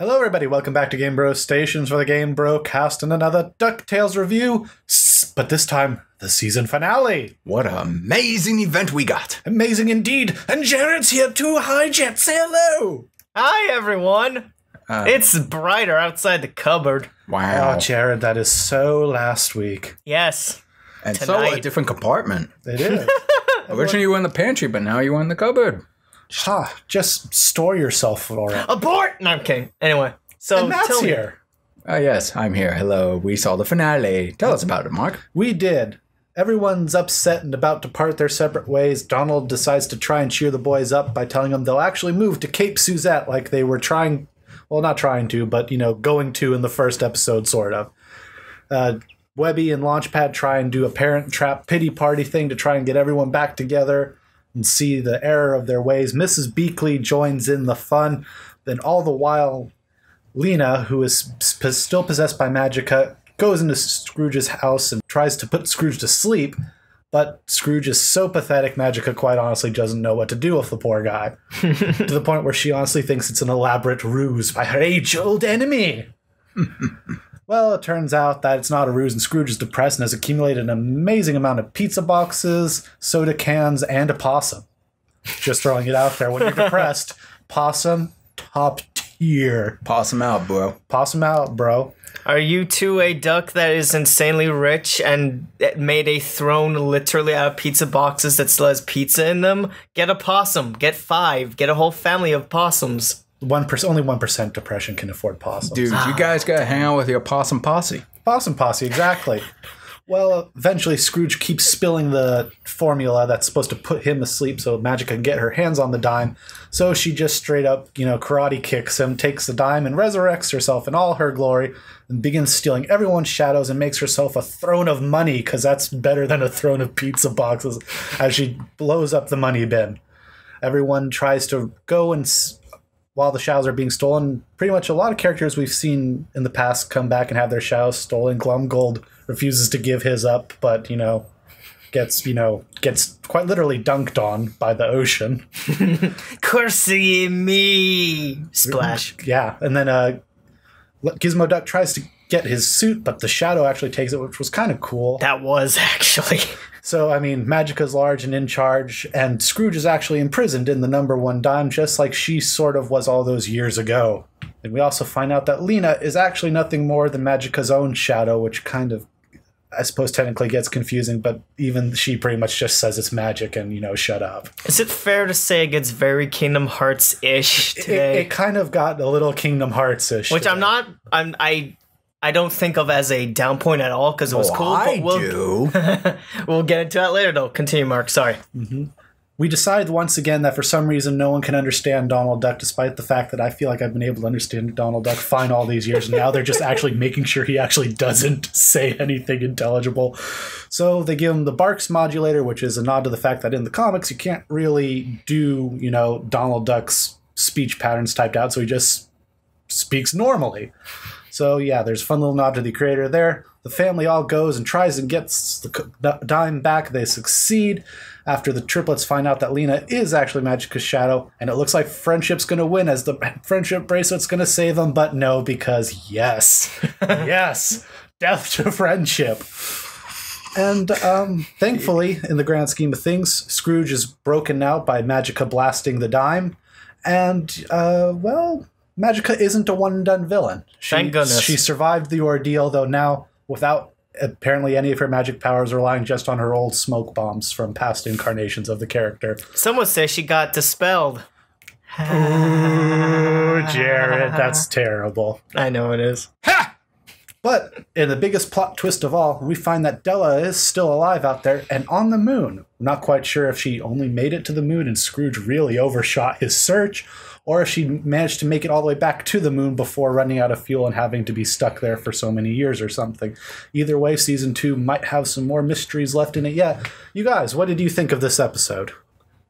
Hello everybody, welcome back to Game Bros Stations for the Game BroCast and another Ducktales review, but this time, the season finale. What an amazing event we got. Amazing indeed, and Jared's here too. Hi Jet, say hello. Hi everyone. It's brighter outside the cupboard. Wow. Oh Jared, that is so last week. Yes. And tonight. so a different compartment. It is. Originally you were in the pantry, but now you're in the cupboard. Just store yourself for it. Abort! No, I'm kidding. Anyway, so And Matt's tell me. here. Yes, I'm here. Hello. We saw the finale. Tell us about it, Mark. We did. Everyone's upset and about to part their separate ways. Donald decides to try and cheer the boys up by telling them they'll actually move to Cape Suzette like they were trying, well, not trying to, but, going to in the first episode, sort of. Webby and Launchpad try and do a parent trap pity party thing to try and get everyone back together and see the error of their ways. Mrs. Beakley joins in the fun. Then all the while, Lena, who is still possessed by Magica, goes into Scrooge's house and tries to put Scrooge to sleep, but Scrooge is so pathetic, Magica quite honestly doesn't know what to do with the poor guy. To the point where she honestly thinks it's an elaborate ruse by her age-old enemy. Well, it turns out that it's not a ruse, and Scrooge is depressed and has accumulated an amazing amount of pizza boxes, soda cans, and a possum. Just throwing it out there. When you're depressed, possum, top tier. Possum out, bro. Possum out, bro. Are you two a duck that is insanely rich and made a throne literally out of pizza boxes that still has pizza in them? Get a possum. Get 5. Get a whole family of possums. 1%, only 1% depression can afford possums. Dude, you guys gotta hang out with your possum posse. Possum posse, exactly. Well, eventually Scrooge keeps spilling the formula that's supposed to put him asleep so Magic can get her hands on the dime. So she just straight up, karate kicks him, takes the dime, and resurrects herself in all her glory, and begins stealing everyone's shadows and makes herself a throne of money, because that's better than a throne of pizza boxes, as she blows up the money bin. Everyone tries to go and... While the shadows are being stolen, pretty much a lot of characters we've seen in the past come back and have their shadows stolen. Glumgold refuses to give his up, but, gets quite literally dunked on by the ocean. Cursey me! Splash. Yeah, and then Gizmo Duck tries to get his suit, but the shadow actually takes it, which was kind of cool. That was actually... So, Magica's large and in charge, and Scrooge is actually imprisoned in the number 1 dime, just like she sort of was all those years ago. And we also find out that Lena is actually nothing more than Magica's own shadow, which kind of, I suppose, technically gets confusing, but even she pretty much just says it's magic and, shut up. Is it fair to say it gets very Kingdom Hearts-ish today? It kind of got a little Kingdom Hearts-ish. Which today. I don't think of as a down point at all, because it was cool. I but do. We'll get into that later, though. Continue, Mark. Sorry. Mm-hmm. We decide once again that for some reason no one can understand Donald Duck, despite the fact that I feel like I've been able to understand Donald Duck fine all these years, and now they're just actually making sure he actually doesn't say anything intelligible. So they give him the Barks modulator, which is a nod to the fact that in the comics you can't really do, Donald Duck's speech patterns typed out, so he just speaks normally. So yeah, there's a fun little nod to the creator there. The family all goes and tries and gets the dime back. They succeed after the triplets find out that Lena is actually Magica's shadow, and it looks like friendship's going to win as the friendship bracelet's going to save them, but no, because yes, yes, death to friendship. And thankfully, in the grand scheme of things, Scrooge is broken out by Magica blasting the dime, and Magica isn't a one-and-done villain. Thank goodness. She survived the ordeal, though now without apparently any of her magic powers, relying just on her old smoke bombs from past incarnations of the character. Some would say she got dispelled. Ooh, Jared, that's terrible. I know it is. Ha! But in the biggest plot twist of all, we find that Della is still alive out there and on the moon. We're not quite sure if she only made it to the moon and Scrooge really overshot his search, or if she managed to make it all the way back to the moon before running out of fuel and having to be stuck there for so many years or something. Either way, Season 2 might have some more mysteries left in it yet. You guys, what did you think of this episode?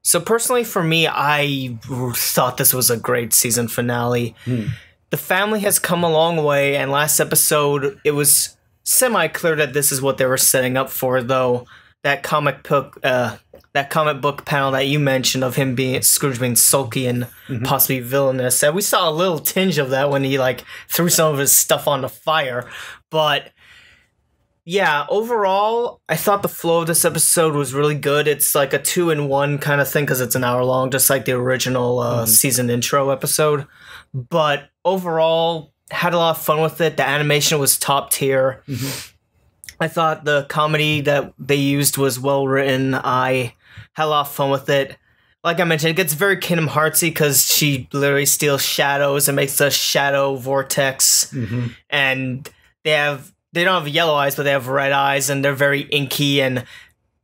So personally for me, I thought this was a great season finale. The family has come a long way, and last episode, it was semi-clear that this is what they were setting up for, though. That comic book that comic book panel that you mentioned of him being Scrooge being sulky and possibly villainous. And we saw a little tinge of that when he like threw some of his stuff on the fire. But yeah, overall, I thought the flow of this episode was really good. It's like a 2-in-1 kind of thing because it's an hour long, just like the original season intro episode. But overall, had a lot of fun with it. The animation was top tier. I thought the comedy that they used was well written. I had a lot of fun with it. Like I mentioned, it gets very Kingdom Heartsy because she literally steals shadows and makes a shadow vortex. And they don't have yellow eyes, but they have red eyes, and they're very inky, and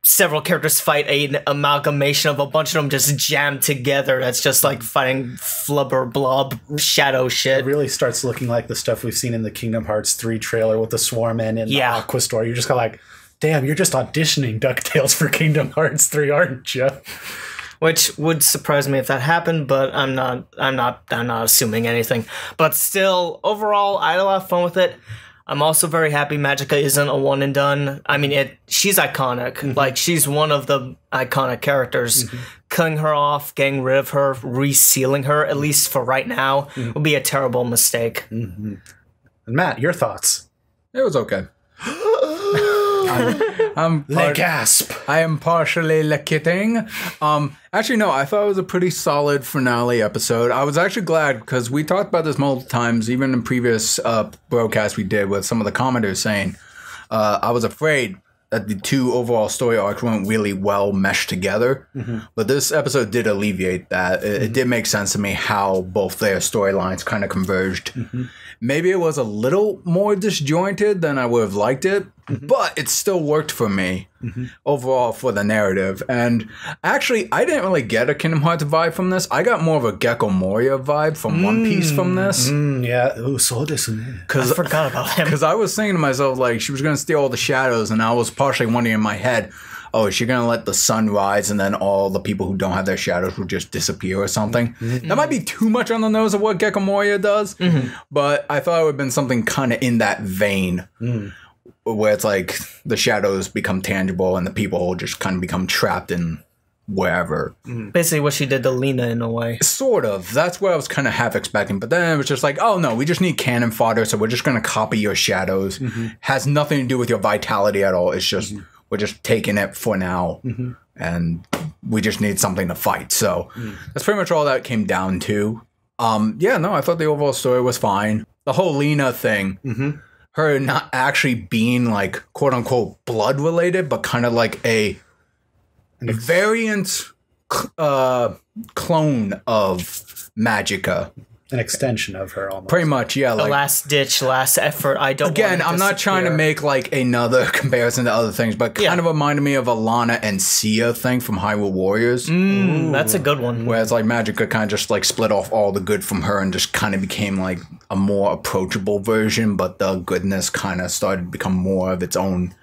several characters fight an amalgamation of a bunch of them just jammed together. That's just like fighting flubber blob shadow shit. It really starts looking like the stuff we've seen in the Kingdom Hearts 3 trailer with the Swarmen in the Aqua Store. You're just kind of like, damn, you're just auditioning Ducktales for Kingdom Hearts 3, aren't you? Which would surprise me if that happened, but I'm not assuming anything. But still, overall, I had a lot of fun with it. I'm also very happy Magica isn't a one and done. I mean, she's iconic. Like, she's one of the iconic characters. Killing her off, getting rid of her, resealing her, at least for right now, would be a terrible mistake. And Matt, your thoughts? It was okay. Gasp. I am partially kidding. Actually, no, I thought it was a pretty solid finale episode. I was actually glad because we talked about this multiple times, even in previous broadcasts we did with some of the commenters saying I was afraid that the two overall story arcs weren't really well meshed together. But this episode did alleviate that. It did make sense to me how both their storylines kind of converged. Maybe it was a little more disjointed than I would have liked it, but it still worked for me overall for the narrative. And actually, I didn't really get a Kingdom Hearts vibe from this. I got more of a Gecko Moria vibe from One Piece from this. Yeah, so desu. I forgot about him. Because I was thinking to myself, like, she was going to steal all the shadows, and I was partially wondering in my head, oh, is she going to let the sun rise and then all the people who don't have their shadows will just disappear or something? That might be too much on the nose of what Gecko Moria does, but I thought it would have been something kind of in that vein where it's like the shadows become tangible and the people just kind of become trapped in wherever. Basically what she did to Lena in a way. Sort of. That's what I was kind of half expecting. But then it was just like, oh no, we just need cannon fodder, so we're just going to copy your shadows. Has nothing to do with your vitality at all. It's just... we're just taking it for now, and we just need something to fight. So that's pretty much all that came down to. Yeah, no, I thought the overall story was fine. The whole Lena thing, her not actually being like quote unquote blood related, but kind of like a variant clone of Magica. An extension of her almost. Pretty much, yeah. The like, last ditch, last effort. I don't Again, want it I'm not trying to make like another comparison to other things, but kind of reminded me of a Lana and Sia thing from Hyrule Warriors. That's a good one. Whereas like Magica kind of just like split off all the good from her and just kind of became like a more approachable version, but the goodness kind of started to become more of its own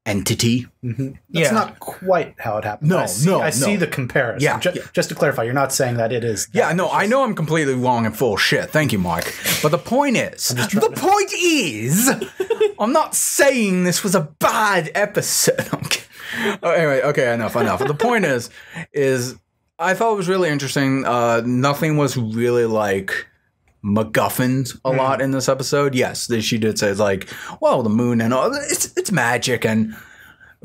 entity. That's not quite how it happened. No, I see the comparison. Yeah, just to clarify, you're not saying that it is. Yeah, no, I know I'm completely wrong and full of shit. Thank you, Mark. But the point is, I'm not saying this was a bad episode. Anyway, okay, enough. The point is I thought it was really interesting. Nothing was really like MacGuffins a lot in this episode. Yes, she did say it's like, well, the moon and all, it's magic, and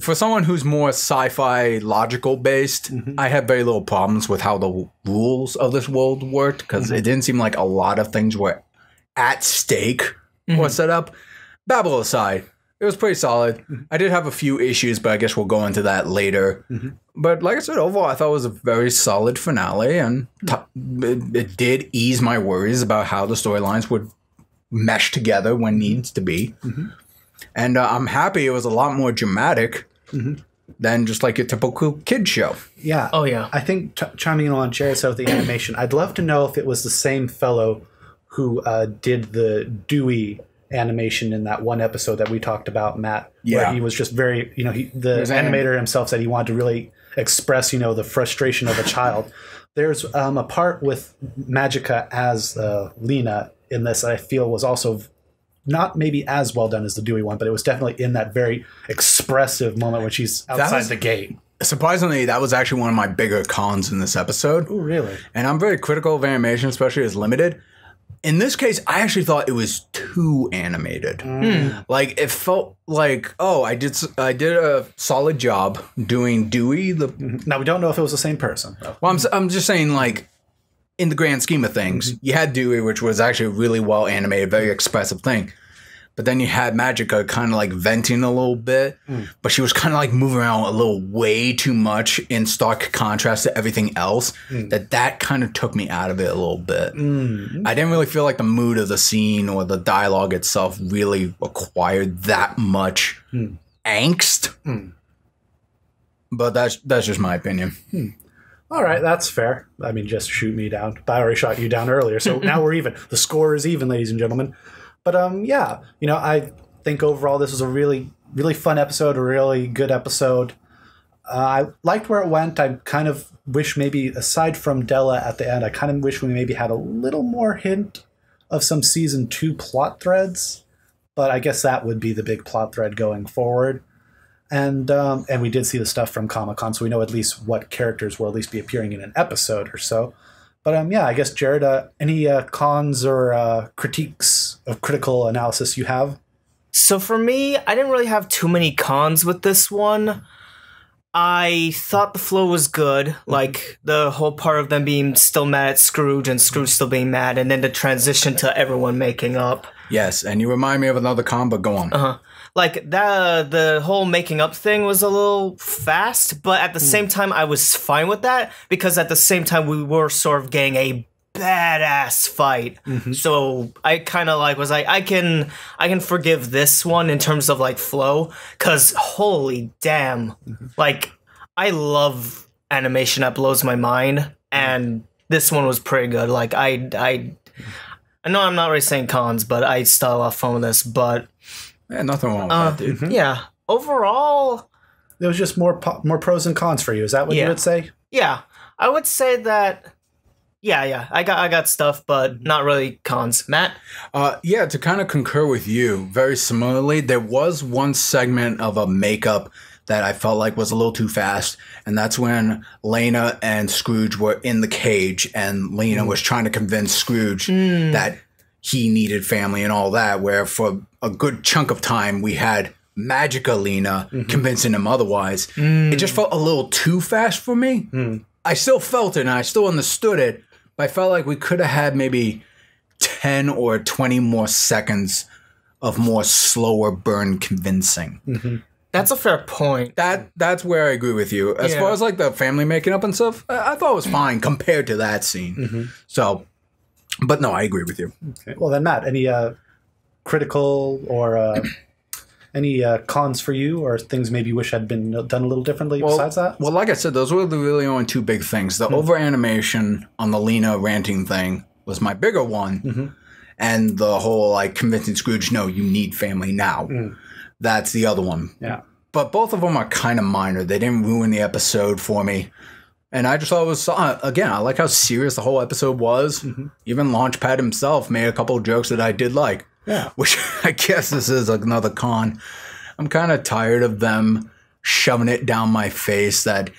for someone who's more sci-fi logical based, I had very little problems with how the rules of this world worked because it didn't seem like a lot of things were at stake or set up. Babble aside, it was pretty solid. I did have a few issues, but I guess we'll go into that later. But like I said, overall, I thought it was a very solid finale, and it did ease my worries about how the storylines would mesh together when needs to be. And I'm happy it was a lot more dramatic than just like a typical kid show. Yeah. Oh, yeah. I think chiming in on Jared's side with the animation, I'd love to know if it was the same fellow who did the Dewey animation in that one episode that we talked about, Matt, where he was just very, the animator himself said he wanted to really express, the frustration of a child. There's a part with Magica as Lena in this that I feel was also not maybe as well done as the Dewey one, but it was definitely in that very expressive moment when she's outside the gate. surprisingly, that was actually one of my bigger cons in this episode. Oh, really? And I'm very critical of animation, especially as limited. In this case, I actually thought it was too animated. Like, it felt like, I did a solid job doing Dewey. Now, we don't know if it was the same person, though. Well, I'm just saying, like, in the grand scheme of things, you had Dewey, which was actually a really well animated, very expressive thing. But then you had Magica kind of like venting a little bit, but she was kind of like moving around a little way too much in stark contrast to everything else. That kind of took me out of it a little bit. I didn't really feel like the mood of the scene or the dialogue itself really required that much angst. But that's just my opinion. All right, that's fair. I mean, just shoot me down. I already shot you down earlier, so now we're even. The score is even, ladies and gentlemen. But yeah, I think overall this was a really, really fun episode, a really good episode. I liked where it went. I kind of wish maybe, aside from Della at the end, I kind of wish we maybe had a little more hint of some season 2 plot threads. But I guess that would be the big plot thread going forward. And we did see the stuff from Comic-Con, so we know at least what characters will at least be appearing in an episode or so. But yeah, I guess, Jared, any cons or critiques of critical analysis you have? So for me, I didn't really have too many cons with this one. I thought the flow was good, like the whole part of them being still mad at Scrooge and Scrooge still being mad, and then the transition to everyone making up. Yes, and you remind me of another con, but go on. Like, the whole making up thing was a little fast, but at the same time, I was fine with that, because at the same time, we were sort of getting a badass fight. So I kind of was like, I can forgive this one in terms of, like, flow, because holy damn. Like, I love animation that blows my mind, and this one was pretty good. Like, I know I'm not really saying cons, but I still had a lot of fun with this, but... Yeah, nothing wrong with that, dude. Yeah. Overall... There was just more pros and cons for you. Is that what you would say? Yeah. I would say that... Yeah. I got stuff, but not really cons. Matt? Yeah, to kind of concur with you, very similarly, there was one segment of a makeup that I felt like was a little too fast, and that's when Lena and Scrooge were in the cage, and Lena was trying to convince Scrooge that he needed family and all that, where for a good chunk of time we had Magica Lena convincing him otherwise. It just felt a little too fast for me. I still felt it and I still understood it, but I felt like we could have had maybe 10 or 20 more seconds of more slower burn convincing. That's a fair point. That's where I agree with you. As far as like the family making up and stuff, I thought it was fine compared to that scene. So, but no, I agree with you. Okay. Well then, Matt, any critical or any cons for you, or things maybe you wish had been done a little differently besides that? Well, like I said, those were the really only two big things. The over animation on the Lena ranting thing was my bigger one, and the whole like convincing Scrooge, no, you need family now. That's the other one. Yeah. But both of them are kind of minor. They didn't ruin the episode for me. And I just thought it was, again, I like how serious the whole episode was. Even Launchpad himself made a couple of jokes that I did like. Yeah. Which I guess this is another con. I'm kind of tired of them shoving it down my face that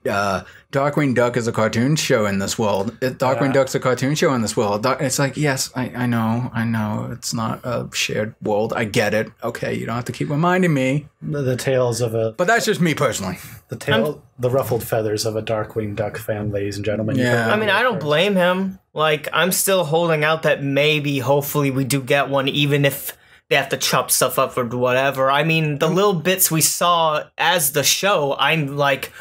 Darkwing Duck is a cartoon show in this world. Darkwing Duck's a cartoon show in this world. It's like, yes, I know. It's not a shared world. I get it. Okay, you don't have to keep reminding me. The tales of a... But that's just me personally. The ruffled feathers of a Darkwing Duck fan, ladies and gentlemen. Yeah. I mean, I don't blame him. Like, I'm still holding out that maybe, hopefully, we do get one, even if they have to chop stuff up or whatever. I mean, the little bits we saw as the show, I'm like...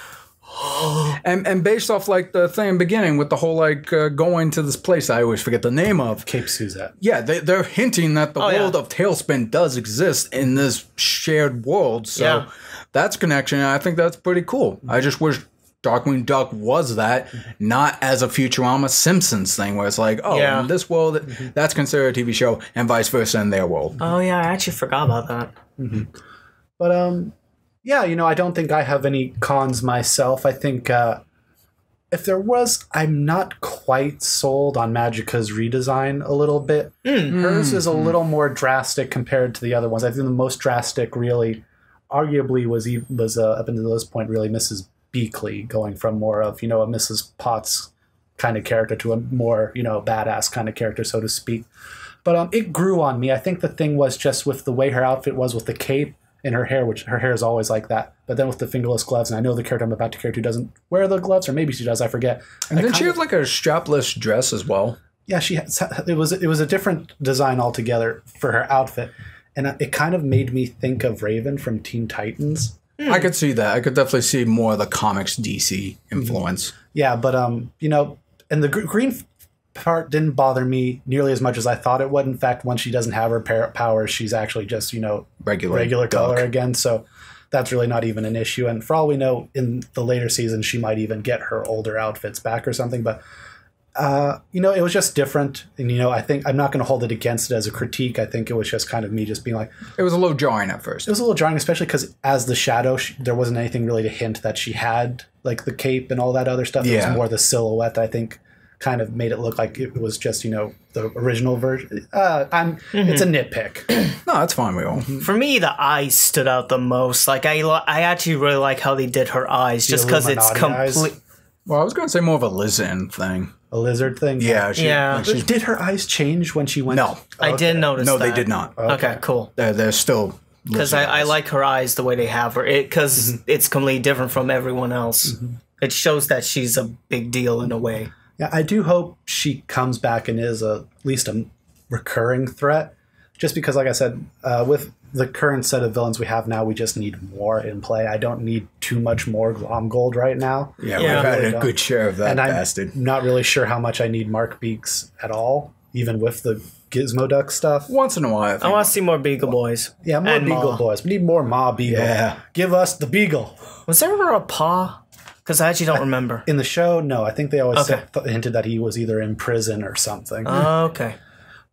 and based off like the thing in the beginning with the whole like going to this place I always forget the name of, Cape Suzette. Yeah, they're hinting that the world of Tailspin does exist in this shared world. So that's connection, and I think that's pretty cool. I just wish Darkwing Duck was that, not as a Futurama Simpsons thing where it's like, in this world that's considered a TV show, and vice versa in their world. Oh yeah, I actually forgot about that. But yeah, I don't think I have any cons myself. I think if there was, I'm not quite sold on Magica's redesign a little bit. Hers is a little more drastic compared to the other ones. I think the most drastic really, arguably, was up until this point, really Mrs. Beakley, going from more of, a Mrs. Potts kind of character to a more, badass kind of character, so to speak. But it grew on me. I think the thing was just with the way her outfit was with the cape and her hair, which her hair is always like that. But then with the fingerless gloves, and I know the character I'm about to carry to doesn't wear the gloves, or maybe she does, I forget. And then she had like a strapless dress as well. Yeah, it was a different design altogether for her outfit. And it kind of made me think of Raven from Teen Titans. I could see that. I could definitely see more of the comics DC influence. Yeah, but, and the green part didn't bother me nearly as much as I thought it would. In fact, once she doesn't have her powers, she's actually just, regular color again. So that's really not even an issue. And for all we know, in the later seasons, she might even get her older outfits back or something. But, it was just different. And, I think I'm not going to hold it against it as a critique. I think it was just kind of me just being like... It was a little jarring at first. It was a little jarring, especially because as the Shadow, there wasn't anything really to hint that she had, like, the cape and all that other stuff. It was more the silhouette that I think kind of made it look like it was just, the original version. It's a nitpick. No, that's fine, we all. For me, the eyes stood out the most. Like, I actually really like how they did her eyes, just because it's complete... Well, I was going to say more of a lizard thing. A lizard thing? Yeah. Like did her eyes change when she went? No. I didn't notice that. No, they did not. Okay, cool. They're still... Because I like her eyes the way they have her. Because it's completely different from everyone else. It shows that she's a big deal in a way. Yeah, I do hope she comes back and is at least a recurring threat. Just because, like I said, with the current set of villains we have now, we just need more in play. I don't need too much more Glomgold right now. Yeah, we've had a good share of that, bastard. I'm not really sure how much I need Mark Beaks at all, even with the Gizmo Duck stuff. Once in a while. I want to see more Beagle Boys. Yeah, more Beagle Boys. We need more Ma Beagle. Yeah. Give us the Beagle. Was there ever a paw? Because I actually don't remember. In the show, no. I think they always hinted that he was either in prison or something. Okay.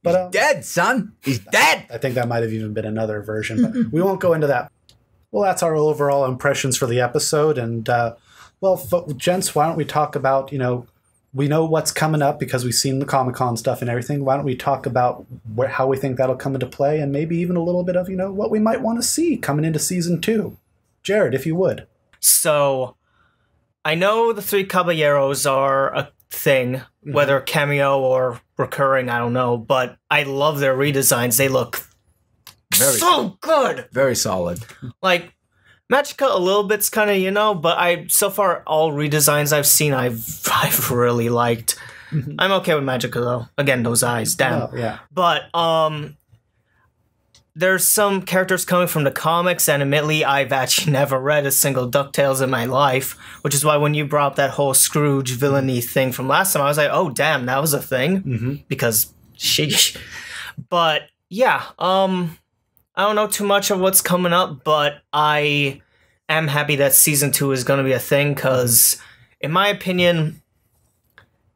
But, he's dead, son. He's dead. I think that might have even been another version, but we won't go into that. Well, that's our overall impressions for the episode. And, gents, why don't we talk about, we know what's coming up because we've seen the Comic-Con stuff and everything. Why don't we talk about how we think that'll come into play and maybe even a little bit of, what we might want to see coming into Season 2. Jared, if you would. So, I know the Three Caballeros are a thing, whether cameo or recurring, I don't know, but I love their redesigns. They look so good. Very solid. Like Magica a little bit's kind of, but so far all redesigns I've seen I've really liked. I'm okay with Magica though. Again, those eyes, damn. Oh, yeah. But there's some characters coming from the comics, and admittedly, I've actually never read a single Ducktales in my life, which is why when you brought up that whole Scrooge villainy thing from last time, I was like, oh, damn, that was a thing. Because sheesh. But, yeah, I don't know too much of what's coming up, but I am happy that Season 2 is going to be a thing, because, in my opinion...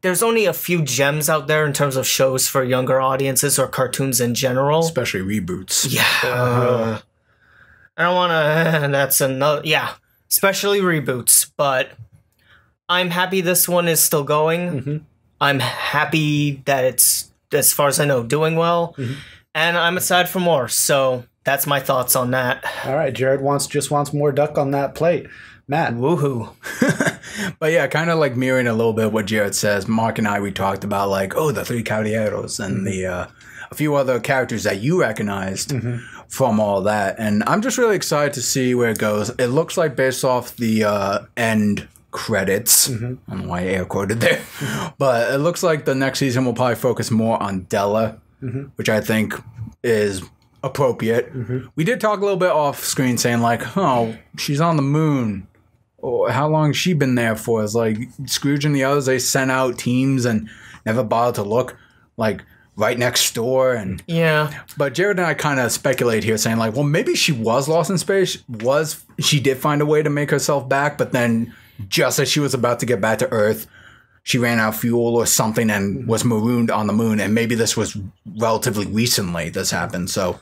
There's only a few gems out there in terms of shows for younger audiences or cartoons in general. Especially reboots. Yeah. I don't want to... That's another... Yeah. Especially reboots. But I'm happy this one is still going. I'm happy that it's, as far as I know, doing well. And I'm excited for more. So that's my thoughts on that. All right. Jared just wants more duck on that plate. Matt. Woohoo. But yeah, kind of like mirroring a little bit what Jared says. Mark and I, we talked about the Three Caballeros and a few other characters that you recognized from all that. And I'm just really excited to see where it goes. It looks like based off the end credits, I don't know why I air quoted there, but it looks like the next season will probably focus more on Della, which I think is appropriate. We did talk a little bit off screen saying she's on the moon. Or how long has she been there for? It's like Scrooge and the others, they sent out teams and never bothered to look right next door. And yeah. But Jared and I kind of speculate here saying maybe she was lost in space. She did find a way to make herself back, but then just as she was about to get back to Earth, she ran out of fuel or something and was marooned on the moon. And maybe this was relatively recently this happened. So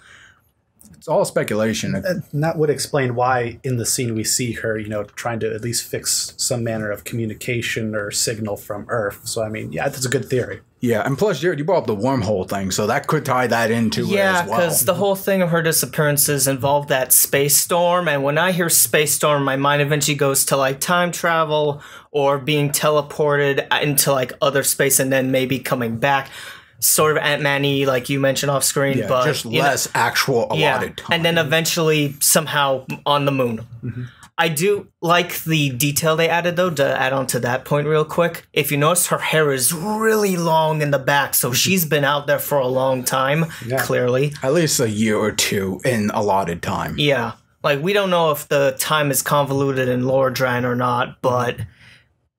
it's all speculation. And that would explain why in the scene we see her, you know, trying to at least fix some manner of communication or signal from Earth. So, I mean, yeah, that's a good theory. Yeah, and plus, Jared, you brought up the wormhole thing, so that could tie that into it Yeah, as well. because the whole thing of her disappearances involved that space storm, and when I hear space storm, my mind eventually goes to like time travel or being teleported into like other space and then maybe coming back. Sort of Ant-Man-y, like you mentioned off screen, Yeah, but just less actual allotted time. and then eventually somehow on the moon. I do like the detail they added, though, to add on to that point real quick. If you notice, her hair is really long in the back, so she's been out there for a long time, clearly. At least a year or two in allotted time. Yeah. Like, we don't know if the time is convoluted in Lordran or not, but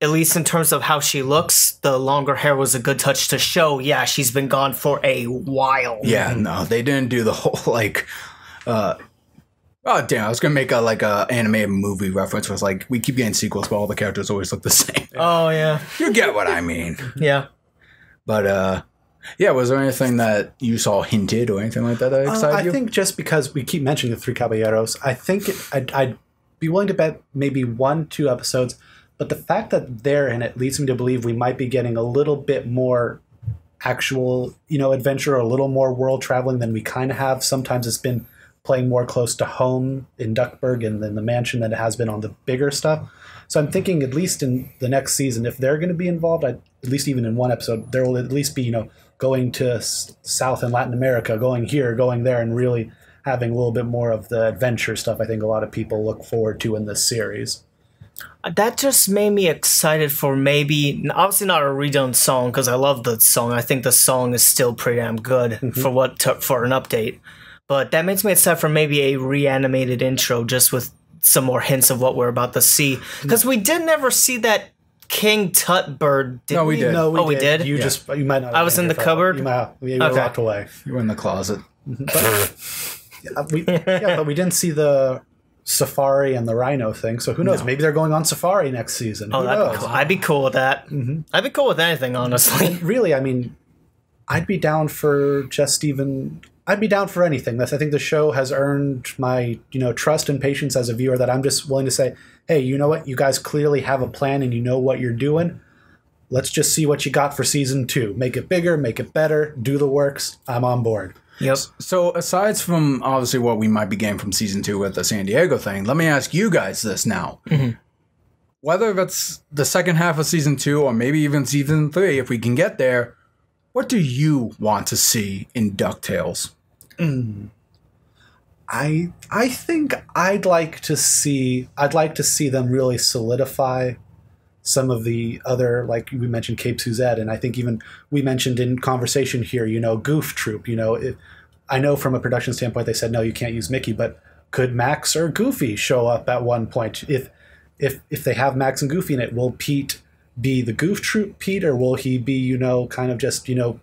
at least in terms of how she looks, the longer hair was a good touch to show, yeah, she's been gone for a while. Yeah, no, they didn't do the whole, like, oh, damn, I was going to make a animated movie reference where it's like, we keep getting sequels, but all the characters always look the same. Oh, yeah. You get what I mean. Yeah. But, yeah, was there anything that you saw hinted or anything like that excited you? I think just because we keep mentioning the Three Caballeros, I think I'd be willing to bet maybe 1-2 episodes, but the fact that they're in it leads me to believe we might be getting a little bit more actual, you know, adventure or a little more world traveling than we kind of have. Sometimes it's been playing more close to home in Duckburg and then the mansion than it has been on the bigger stuff. So I'm thinking at least in the next season, if they're going to be involved, at least even in one episode, there will at least be, you know, going to South and Latin America, going here, going there, and really having a little bit more of the adventure stuff I think a lot of people look forward to in this series. That just made me excited for maybe, obviously not a redone song, because I love the song. I think the song is still pretty damn good for an update. But that makes me excited for maybe a reanimated intro, just with some more hints of what we're about to see. Because we did never see that King Tut bird, did we? did. No, we did? You just, you might not. I was in the cupboard? You were locked away. You were in the closet. But we didn't see the safari and the rhino thing, so who knows? No. Maybe they're going on safari next season. Oh, Who that'd knows? be cool. I'd be cool with that. I'd be cool with anything, honestly. Really, I mean, I'd be down for just even. I'd be down for anything. I think the show has earned my, you know, trust and patience as a viewer that I'm just willing to say, hey, you know what? You guys clearly have a plan and you know what you're doing. Let's just see what you got for season 2. Make it bigger, make it better, do the works. I'm on board. Yep. So aside from obviously what we might be getting from season 2 with the San Diego thing, let me ask you guys this now. Whether it's the second half of season 2 or maybe even season 3, if we can get there, what do you want to see in DuckTales? I think I'd like to see them really solidify some of the other, like we mentioned Cape Suzette, and I think even we mentioned in conversation here, you know, Goof Troop, you know, I know from a production standpoint they said no, you can't use Mickey, but could Max or Goofy show up at one point? If they have Max and Goofy in it, will Pete be the Goof Troop Pete, or will he be, you know, kind of just, you know,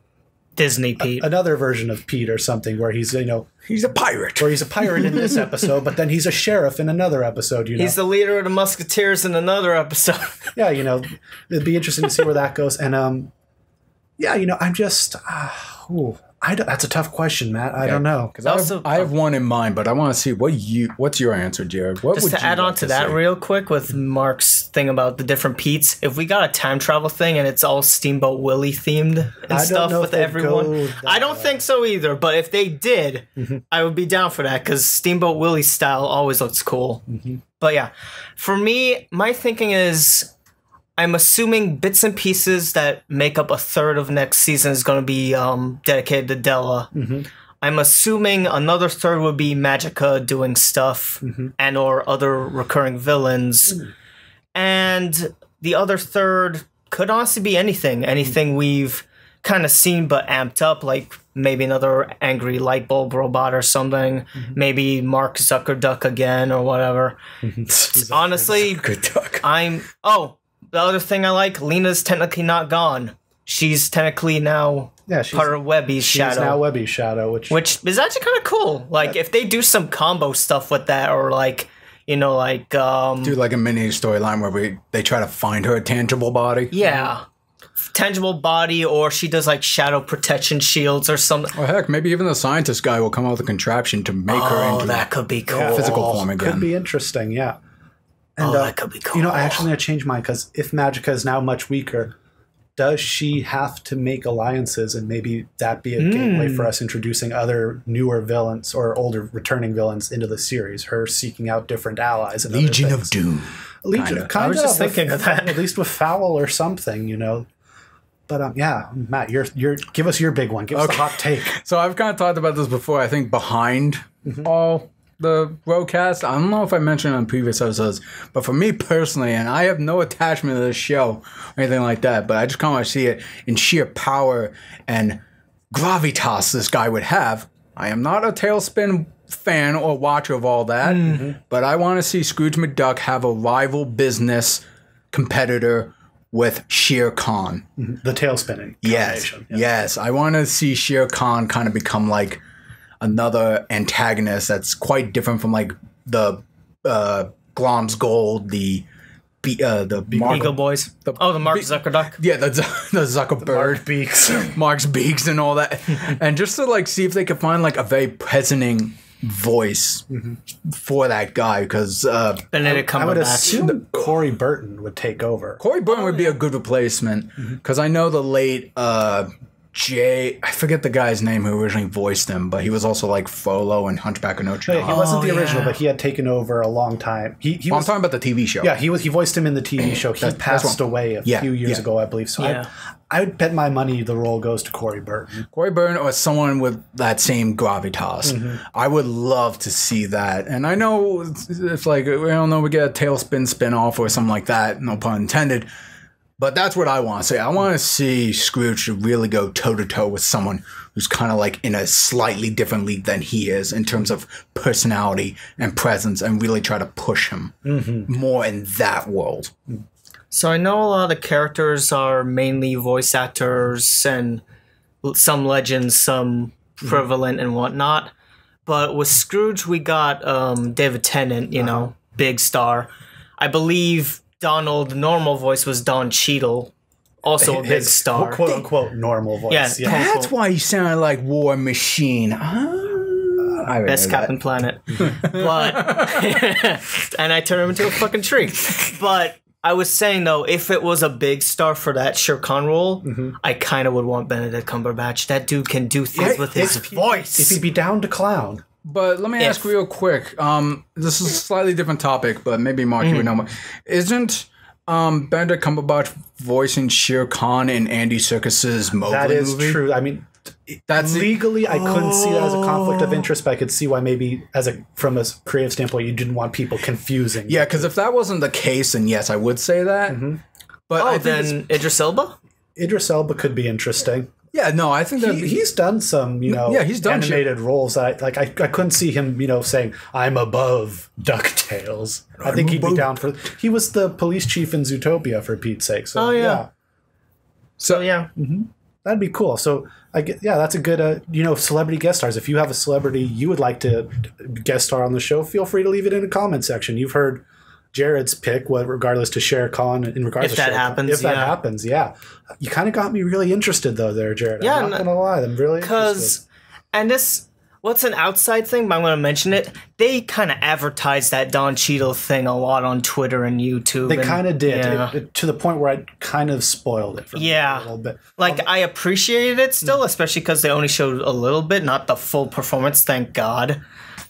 Disney Pete. Another version of Pete or something where he's, you know, He's a pirate. or he's a pirate in this episode, but then he's a sheriff in another episode, you know. He's the leader of the Musketeers in another episode. Yeah, you know, it'd be interesting to see where that goes. And yeah, you know, I'm just that's a tough question, Matt. I don't know. Because I have one in mind, but I want to see what's your answer, Jared? What Just would to you add on like to that see? real quick with Mark's thing about the different Pete's, if we got a time travel thing and it's all Steamboat Willie themed and I don't stuff know with if they'd everyone, go that I don't think so either. But if they did, I would be down for that because Steamboat Willie style always looks cool. But yeah, for me, my thinking is I'm assuming bits and pieces that make up a third of next season is going to be dedicated to Della. I'm assuming another third would be Magica doing stuff and or other recurring villains. And the other third could honestly be anything we've kind of seen but amped up, like maybe another angry light bulb robot or something. Maybe Mark Zuckerduck again or whatever. Honestly, the other thing I like, Lena's technically not gone. She's technically now part of Webby's shadow. She's now Webby's shadow, which is actually kind of cool. Like, if they do some combo stuff with that, or like, you know, like... do like a mini storyline where they try to find her tangible body. Yeah. tangible body, or she does like shadow protection shields or something. Or heck, maybe even the scientist guy will come out with a contraption to make her into that could be cool. physical form again. Could be interesting, yeah. And, that could be cool. You know, I actually need to change mine because if Magica is now much weaker, does she have to make alliances, and maybe that be a gateway for us introducing other newer villains or older returning villains into the series? Her seeking out different allies. And Legion of Doom. Legion, kind I was just thinking of that. At least with Fowl or something, you know. But yeah, Matt, you're give us your big one. Give us the hot take. So I've kind of talked about this before. I think behind all the BroCast, I don't know if I mentioned it on previous episodes, but for me personally, and I have no attachment to this show or anything like that, but I just kind of want to see it in sheer power and gravitas this guy would have. I am not a Tailspin fan or watcher of all that, but I want to see Scrooge McDuck have a rival business competitor with Shere Khan. The tail spinning. Yes. Yes. I want to see Shere Khan kind of become like another antagonist that's quite different from like the Glom's Gold, the Eagle Boys. The Mark Zuckerduck. Yeah, the Zuckerbird. Mark's Beaks and all that. And just to like see if they could find like a very presenting voice for that guy, because Benedict Cumberbatch. I would assume Corey Burton would take over. Corey Burton would be a good replacement, because I know the late I forget the guy's name who originally voiced him, but he was also like Frollo and Hunchback of Notre Dame. He wasn't the original, but he had taken over a long time. He I'm talking about the TV show. Yeah, he voiced him in the TV show. He passed away a few years ago, I believe. So I would bet my money the role goes to Corey Burton. Corey Burton or someone with that same gravitas. I would love to see that. And I know it's like, we don't know, we get a Tailspin spin-off or something like that, no pun intended. But that's what I want to say. I want to see Scrooge really go toe-to-toe with someone who's kind of like in a slightly different league than he is in terms of personality and presence, and really try to push him more in that world. So I know a lot of the characters are mainly voice actors and some legends, some prevalent and whatnot. But with Scrooge, we got David Tennant, you know, big star. I believe Donald, normal voice, was Don Cheadle, also a big star. Quote unquote normal voice. Yeah. That's why you sounded like War Machine. Best Captain Planet. But and I turned him into a fucking tree. But I was saying though, if it was a big star for that Shere Khan role, I kind of would want Benedict Cumberbatch. That dude can do things with his voice. If he'd be down to clown. But let me ask real quick. This is a slightly different topic, but maybe Mark, you would know more. Isn't Benedict Cumberbatch voicing Shere Khan in Andy Serkis's Mowgli That is movie? true. I mean, legally, I couldn't see that as a conflict of interest, but I could see why maybe from a creative standpoint, you didn't want people confusing. Yeah, because if that wasn't the case, then yes, I would say that. But I think then Idris Elba? Idris Elba could be interesting. yeah, no, I think that He's done some, he's done animated roles. I couldn't see him, saying I'm above Ducktales. I think he'd be down for. He was the police chief in Zootopia, for Pete's sake. So So yeah. That'd be cool. So that's a good, celebrity guest stars. If you have a celebrity you would like to guest star on the show, feel free to leave it in the comment section. You've heard Jared's pick, regardless to Shere Khan, in regards If to that Shere happens, Khan. If that happens, you kind of got me really interested though, there, Jared. Yeah, I'm not gonna lie, I'm really interested. And this. What's an outside thing, but I'm going to mention it. They kind of advertised that Don Cheadle thing a lot on Twitter and YouTube. They kind of did, Yeah. to the point where I kind of spoiled it for me a little bit. Like, I appreciated it still, especially because they only showed a little bit, not the full performance, thank God.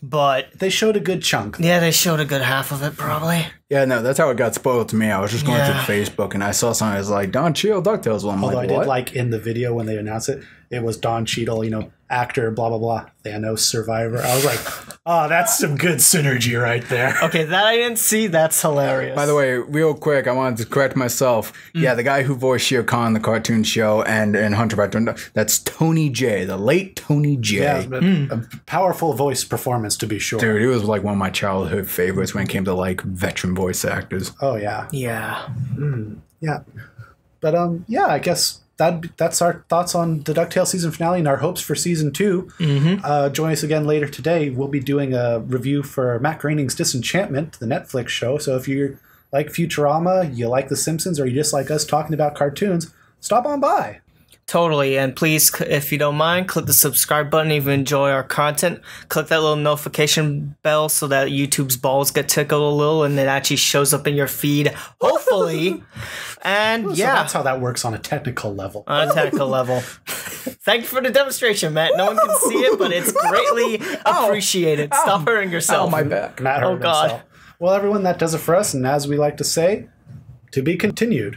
But they showed a good chunk. Yeah, they showed a good half of it, probably. Yeah, no, that's how it got spoiled to me. I was just going through Facebook and I saw something that was like, Don Cheadle, DuckTales. Well, I'm Although like, I what? did like in the video when they announced it, it was Don Cheadle, actor, blah, blah, blah, Thanos survivor. I was like, oh, that's some good synergy right there. Okay, that I didn't see. That's hilarious. By the way, real quick, I wanted to correct myself. Yeah, the guy who voiced Shere Khan in the cartoon show and Hunter by Thunder, that's Tony J, the late Tony J. Yeah, a powerful voice performance, to be sure. Dude, he was like one of my childhood favorites when it came to like veteran voice actors. Oh, yeah. Yeah. Yeah. But, I guess that's our thoughts on the DuckTales season finale and our hopes for season 2. Join us again later today. We'll be doing a review for Matt Groening's Disenchantment, the Netflix show. So if you like Futurama, you like The Simpsons, or you just like us talking about cartoons, stop on by. Totally, and please, if you don't mind, click the subscribe button if you enjoy our content. Click that little notification bell so that YouTube's balls get tickled a little and it actually shows up in your feed, hopefully. And So yeah, that's how that works on a technical level. on a technical level. Thank you for the demonstration, Matt. No one can see it, but it's greatly appreciated. Stop hurting yourself. Oh, my back. Matt hurt God. himself. Well, everyone, that does it for us. And as we like to say, to be continued.